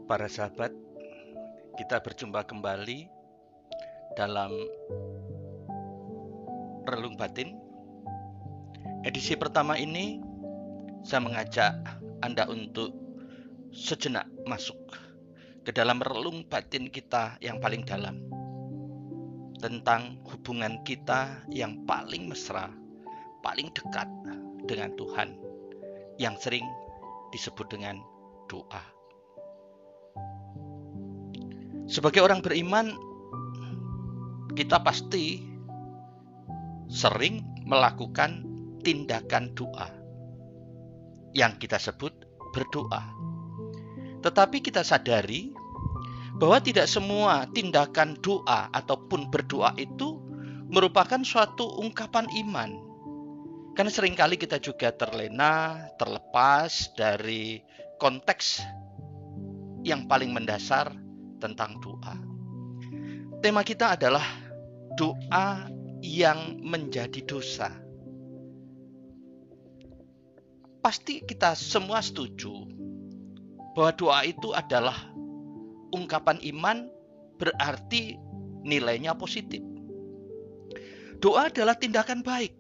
Para sahabat, kita berjumpa kembali dalam Relung Batin. Edisi pertama ini, saya mengajak Anda untuk sejenak masuk ke dalam relung batin kita yang paling dalam, tentang hubungan kita yang paling mesra, paling dekat dengan Tuhan, yang sering disebut dengan doa. Sebagai orang beriman, kita pasti sering melakukan tindakan doa yang kita sebut berdoa. Tetapi kita sadari bahwa tidak semua tindakan doa ataupun berdoa itu merupakan suatu ungkapan iman. Karena seringkali kita juga terlena, terlepas dari konteks yang paling mendasar tentang doa. Tema kita adalah doa yang menjadi dosa. Pasti kita semua setuju bahwa doa itu adalah ungkapan iman, berarti nilainya positif. Doa adalah tindakan baik.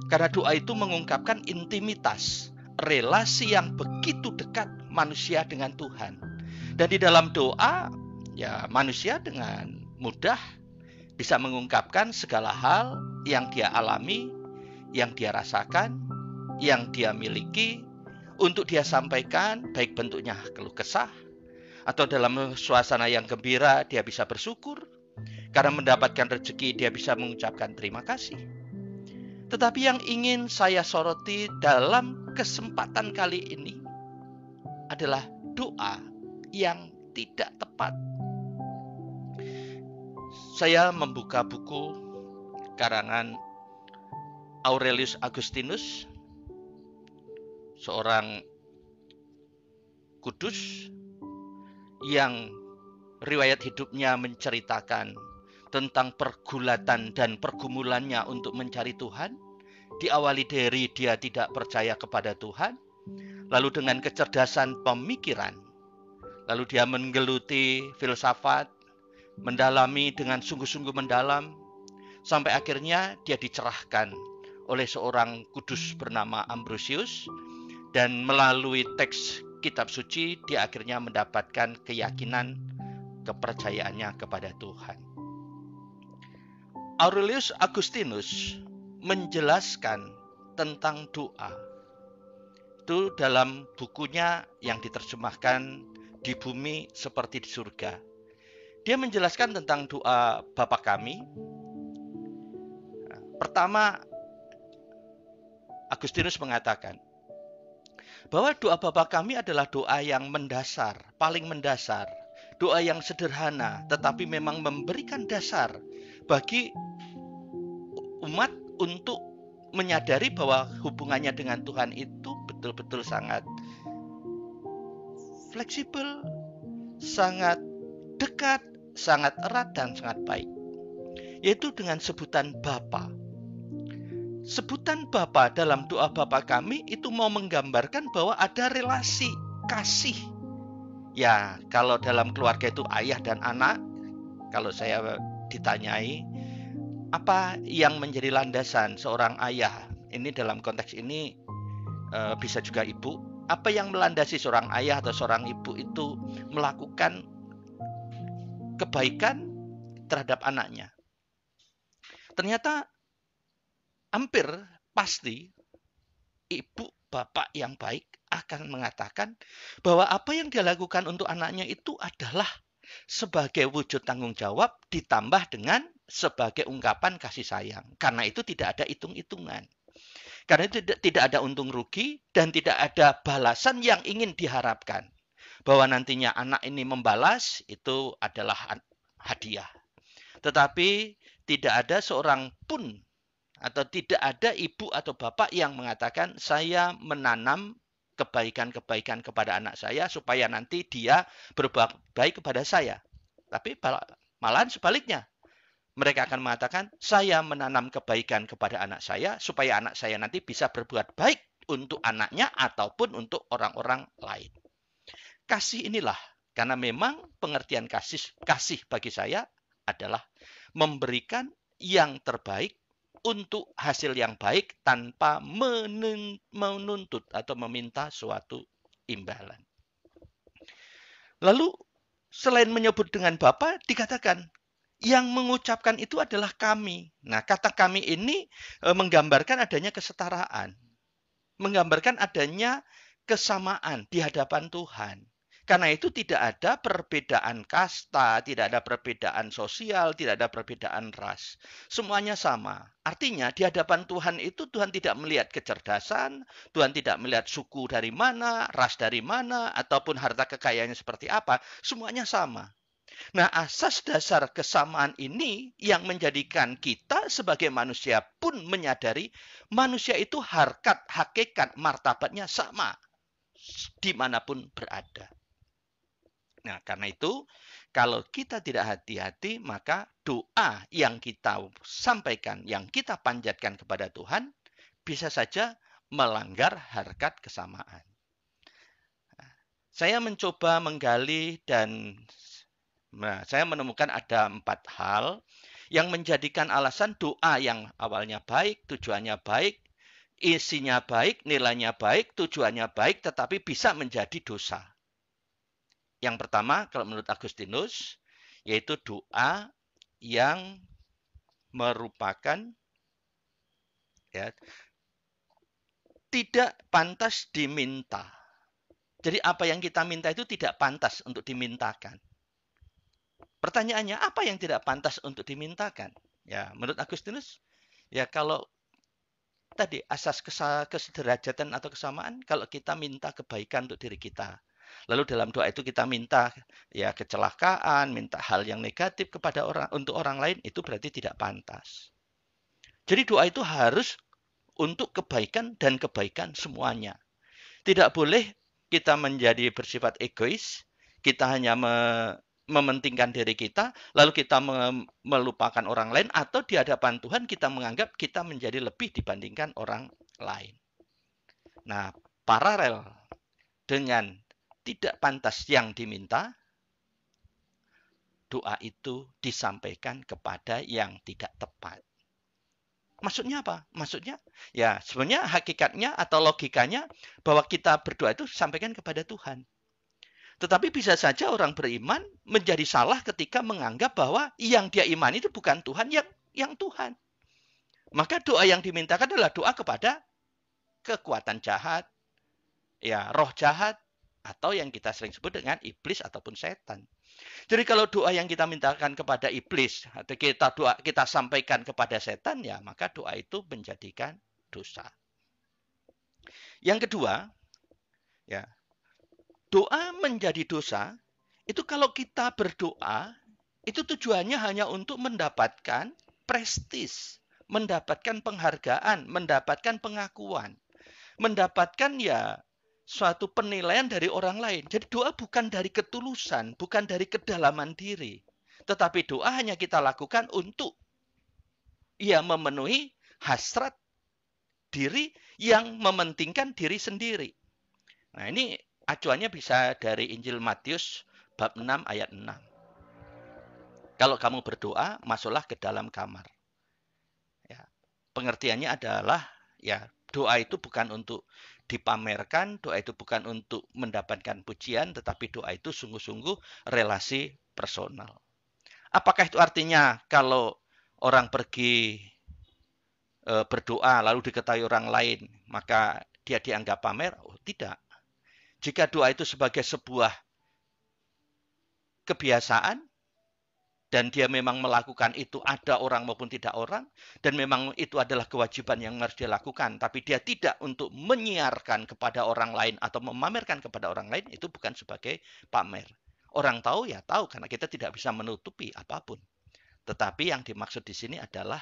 Karena doa itu mengungkapkan intimitas, relasi yang begitu dekat manusia dengan Tuhan. Dan di dalam doa, ya manusia dengan mudah bisa mengungkapkan segala hal yang dia alami, yang dia rasakan, yang dia miliki, untuk dia sampaikan, baik bentuknya keluh kesah, atau dalam suasana yang gembira dia bisa bersyukur, karena mendapatkan rezeki dia bisa mengucapkan terima kasih. Tetapi yang ingin saya soroti dalam kesempatan kali ini adalah doa yang tidak tepat. Saya membuka buku karangan Aurelius Agustinus, seorang kudus yang riwayat hidupnya menceritakan tentang pergulatan dan pergumulannya untuk mencari Tuhan. Diawali dari dia tidak percaya kepada Tuhan, lalu dengan kecerdasan pemikiran, lalu dia menggeluti filsafat, mendalami dengan sungguh-sungguh mendalam, sampai akhirnya dia dicerahkan oleh seorang kudus bernama Ambrosius, dan melalui teks kitab suci dia akhirnya mendapatkan keyakinan, kepercayaannya kepada Tuhan. Aurelius Agustinus menjelaskan tentang doa itu dalam bukunya yang diterjemahkan Di Bumi Seperti di Surga. Dia menjelaskan tentang doa Bapa Kami. Pertama, Agustinus mengatakan bahwa doa Bapa Kami adalah doa yang mendasar, paling mendasar, doa yang sederhana, tetapi memang memberikan dasar bagi umat untuk menyadari bahwa hubungannya dengan Tuhan itu betul-betul sangat fleksibel, sangat dekat, sangat erat, dan sangat baik. Yaitu dengan sebutan Bapa. Sebutan Bapa dalam doa Bapa Kami itu mau menggambarkan bahwa ada relasi kasih. Ya, kalau dalam keluarga itu ayah dan anak, kalau saya ditanyai, apa yang menjadi landasan seorang ayah? Ini dalam konteks ini bisa juga ibu. Apa yang melandasi seorang ayah atau seorang ibu itu melakukan kebaikan terhadap anaknya? Ternyata hampir pasti ibu bapak yang baik akan mengatakan bahwa apa yang dia lakukan untuk anaknya itu adalah sebagai wujud tanggung jawab ditambah dengan sebagai ungkapan kasih sayang. Karena itu tidak ada hitung-hitungan. Karena itu tidak ada untung rugi dan tidak ada balasan yang ingin diharapkan. Bahwa nantinya anak ini membalas itu adalah hadiah. Tetapi tidak ada seorang pun atau tidak ada ibu atau bapak yang mengatakan saya menanam kebaikan-kebaikan kepada anak saya supaya nanti dia berbuat baik kepada saya. Tapi malahan sebaliknya. Mereka akan mengatakan saya menanam kebaikan kepada anak saya supaya anak saya nanti bisa berbuat baik untuk anaknya ataupun untuk orang-orang lain. kasih inilah, karena memang pengertian kasih bagi saya adalah memberikan yang terbaik untuk hasil yang baik tanpa menuntut atau meminta suatu imbalan. Lalu selain menyebut dengan Bapa, dikatakan yang mengucapkan itu adalah kami. Nah, kata kami ini menggambarkan adanya kesetaraan. Menggambarkan adanya kesamaan di hadapan Tuhan. Karena itu tidak ada perbedaan kasta, tidak ada perbedaan sosial, tidak ada perbedaan ras. Semuanya sama. Artinya di hadapan Tuhan itu Tuhan tidak melihat kecerdasan, Tuhan tidak melihat suku dari mana, ras dari mana, ataupun harta kekayaannya seperti apa. Semuanya sama. Nah, asas dasar kesamaan ini yang menjadikan kita sebagai manusia pun menyadari manusia itu harkat, hakikat, martabatnya sama dimanapun berada. Nah, karena itu, kalau kita tidak hati-hati, maka doa yang kita sampaikan, yang kita panjatkan kepada Tuhan, bisa saja melanggar harkat kesamaan. Saya mencoba menggali dan saya menemukan ada 4 hal yang menjadikan alasan doa yang awalnya baik, tujuannya baik, isinya baik, nilainya baik, tujuannya baik, tetapi bisa menjadi dosa. Yang pertama, kalau menurut Agustinus, yaitu doa yang merupakan tidak pantas diminta. Jadi apa yang kita minta itu tidak pantas untuk dimintakan. Pertanyaannya, apa yang tidak pantas untuk dimintakan? Ya, menurut Agustinus, ya kalau tadi asas kesederajatan atau kesamaan, kalau kita minta kebaikan untuk diri kita. Lalu dalam doa itu kita minta ya kecelakaan, minta hal yang negatif kepada untuk orang lain, itu berarti tidak pantas. Jadi doa itu harus untuk kebaikan dan kebaikan semuanya. Tidak boleh kita menjadi bersifat egois, kita hanya mementingkan diri kita, lalu kita melupakan orang lain, atau di hadapan Tuhan kita menganggap kita menjadi lebih dibandingkan orang lain. Nah, paralel dengan tidak pantas yang diminta, doa itu disampaikan kepada yang tidak tepat. Maksudnya apa? Maksudnya, ya sebenarnya hakikatnya atau logikanya bahwa kita berdoa itu sampaikan kepada Tuhan. Tetapi bisa saja orang beriman menjadi salah ketika menganggap bahwa yang dia imani itu bukan Tuhan, yang Tuhan. Maka doa yang dimintakan adalah doa kepada kekuatan jahat, ya roh jahat, atau yang kita sering sebut dengan iblis ataupun setan. Jadi kalau doa yang kita mintakan kepada iblis atau kita sampaikan kepada setan, ya maka doa itu menjadikan dosa. Yang kedua, ya doa menjadi dosa itu kalau kita berdoa itu tujuannya hanya untuk mendapatkan prestis, mendapatkan penghargaan, mendapatkan pengakuan, mendapatkan ya suatu penilaian dari orang lain. Jadi doa bukan dari ketulusan, bukan dari kedalaman diri. Tetapi doa hanya kita lakukan untuk memenuhi hasrat diri yang mementingkan diri sendiri. Nah, ini acuannya bisa dari Injil Matius bab 6 ayat 6. Kalau kamu berdoa, masuklah ke dalam kamar. Ya, pengertiannya adalah ya doa itu bukan untuk dipamerkan, doa itu bukan untuk mendapatkan pujian, tetapi doa itu sungguh-sungguh relasi personal. Apakah itu artinya kalau orang pergi berdoa lalu diketahui orang lain, maka dia dianggap pamer? Oh, tidak. Jika doa itu sebagai sebuah kebiasaan, dan dia memang melakukan itu ada orang maupun tidak orang, dan memang itu adalah kewajiban yang harus dia lakukan, tapi dia tidak untuk menyiarkan kepada orang lain atau memamerkan kepada orang lain, itu bukan sebagai pamer. Orang tahu ya tahu, karena kita tidak bisa menutupi apapun. Tetapi yang dimaksud di sini adalah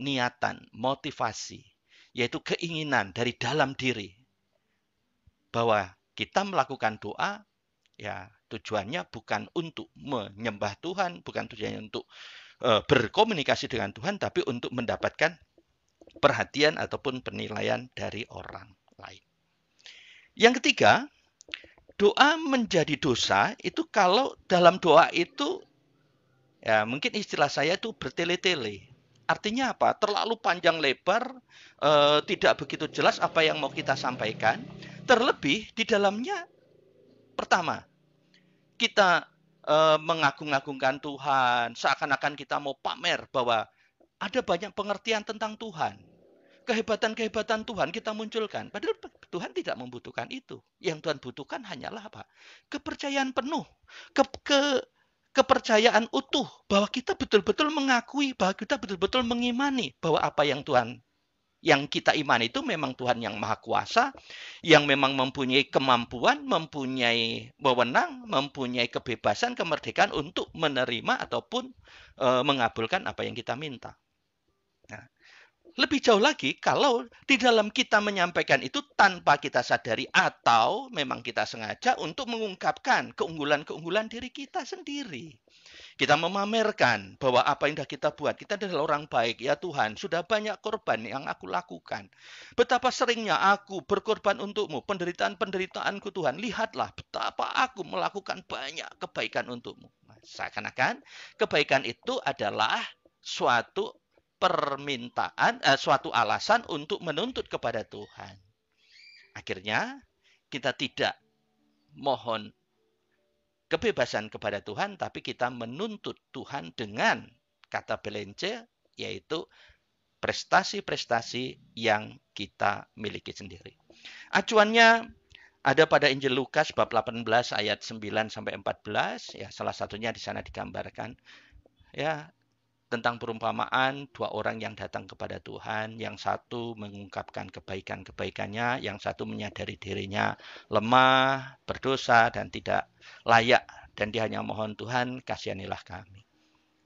niatan, motivasi, yaitu keinginan dari dalam diri bahwa kita melakukan doa, ya tujuannya bukan untuk menyembah Tuhan, bukan tujuannya untuk berkomunikasi dengan Tuhan, tapi untuk mendapatkan perhatian ataupun penilaian dari orang lain. Yang ketiga, Doa menjadi dosa itu kalau dalam doa itu, ya mungkin istilah saya itu bertele-tele. Artinya apa? Terlalu panjang lebar, tidak begitu jelas apa yang mau kita sampaikan. Terlebih di dalamnya, pertama, kita mengagung-agungkan Tuhan, seakan-akan kita mau pamer bahwa ada banyak pengertian tentang Tuhan. Kehebatan-kehebatan Tuhan kita munculkan. Padahal Tuhan tidak membutuhkan itu. Yang Tuhan butuhkan hanyalah apa? Kepercayaan penuh. Ke, ke, kepercayaan utuh. Bahwa kita betul-betul mengakui, bahwa kita betul-betul mengimani bahwa apa yang kita imani itu memang Tuhan yang maha kuasa, yang memang mempunyai kemampuan, mempunyai wewenang, mempunyai kebebasan, kemerdekaan untuk menerima ataupun mengabulkan apa yang kita minta. Nah, lebih jauh lagi, kalau di dalam kita menyampaikan itu tanpa kita sadari atau memang kita sengaja untuk mengungkapkan keunggulan-keunggulan diri kita sendiri. Kita memamerkan bahwa apa yang sudah kita buat, kita adalah orang baik. Ya Tuhan, sudah banyak korban yang aku lakukan. Betapa seringnya aku berkorban untukmu, penderitaan-penderitaanku Tuhan. Lihatlah betapa aku melakukan banyak kebaikan untukmu. Seakan-akan kebaikan itu adalah suatu permintaan, suatu alasan untuk menuntut kepada Tuhan. Akhirnya kita tidak mohon kebebasan kepada Tuhan, tapi kita menuntut Tuhan dengan kata belence, yaitu prestasi-prestasi yang kita miliki sendiri. Acuannya ada pada Injil Lukas bab 18 ayat 9 sampai 14, ya salah satunya di sana digambarkan ya tentang perumpamaan dua orang yang datang kepada Tuhan, yang satu mengungkapkan kebaikan-kebaikannya, yang satu menyadari dirinya lemah, berdosa, dan tidak layak, dan dia hanya mohon Tuhan, kasihanilah kami.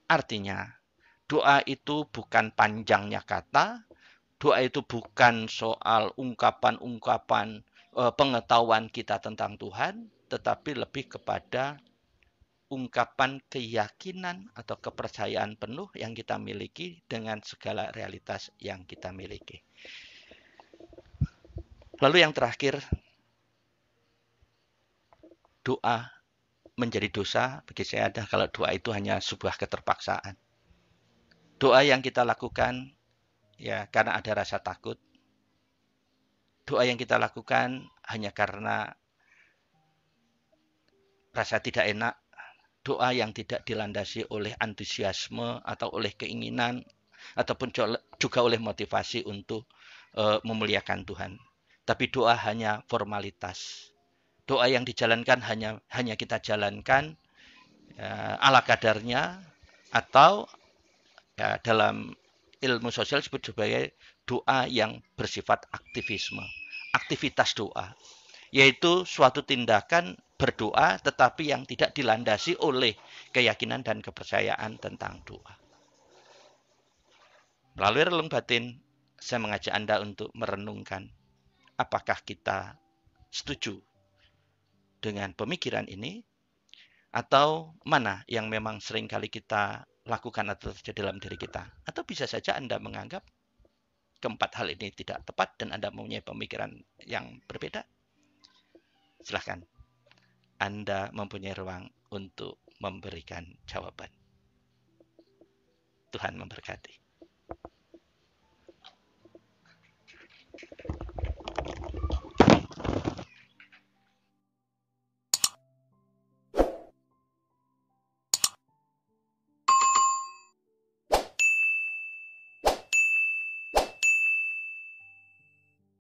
Artinya, doa itu bukan panjangnya kata, doa itu bukan soal ungkapan-ungkapan pengetahuan kita tentang Tuhan, tetapi lebih kepada ungkapan keyakinan atau kepercayaan penuh yang kita miliki dengan segala realitas yang kita miliki. Lalu yang terakhir, doa menjadi dosa bagi saya adalah kalau doa itu hanya sebuah keterpaksaan. Doa yang kita lakukan ya karena ada rasa takut. Doa yang kita lakukan hanya karena rasa tidak enak. Doa yang tidak dilandasi oleh antusiasme atau oleh keinginan ataupun juga oleh motivasi untuk memuliakan Tuhan. Tapi doa hanya formalitas. Doa yang dijalankan hanya kita jalankan ala kadarnya atau ya, dalam ilmu sosial disebut sebagai doa yang bersifat aktivisme. Aktivitas doa. Yaitu suatu tindakan berdoa tetapi yang tidak dilandasi oleh keyakinan dan kepercayaan tentang doa. Melalui relung batin, saya mengajak Anda untuk merenungkan apakah kita setuju dengan pemikiran ini atau mana yang memang sering kali kita lakukan atau terjadi dalam diri kita. Atau bisa saja Anda menganggap keempat hal ini tidak tepat dan Anda mempunyai pemikiran yang berbeda. Silahkan. Anda mempunyai ruang untuk memberikan jawaban. Tuhan memberkati.